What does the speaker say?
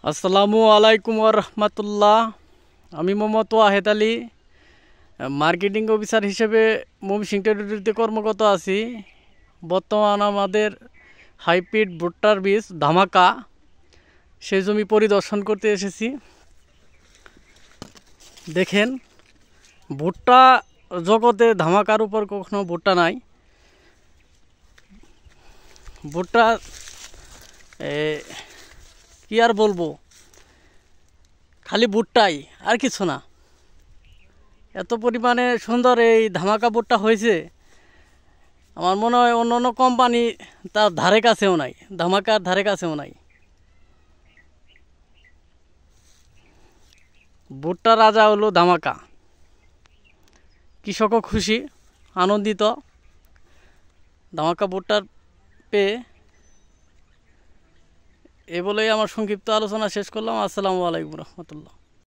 আসসালামু আলাইকুম রহমতুল্লাহ। আমি মোহাম্মদ ওয়াহেদ আলী, মার্কেটিং অফিসার হিসেবে ময়মনসিংহ টেরিটরিতে কর্মরত আছি। বর্তমান আমাদের হাইব্রিড ভুট্টার বীজ ধামাকা সেই জমি পরিদর্শন করতে এসেছি। দেখেন, ভুট্টা জগতে ধামাকার উপর কখনো ভুট্টা নাই। ভুট্টা কি আর বলবো, খালি ভুট্টাই, আর কিছু না। এত পরিমাণে সুন্দর এই ধামাকা ভুট্টা হয়েছে, আমার মনে হয় অন্য অন্য কোম্পানি তার ধারে কাছেও নাই, ধামাকার ধারে কাছেও নাই। ভুট্টা রাজা হলো ধামাকা। কৃষকও খুশি, আনন্দিত ধামাকা ভুট্টার পেয়ে। এ বলেই আমার সংক্ষিপ্ত আলোচনা শেষ করলাম। আসসালামু আলাইকুম রহমতুল্লাহ।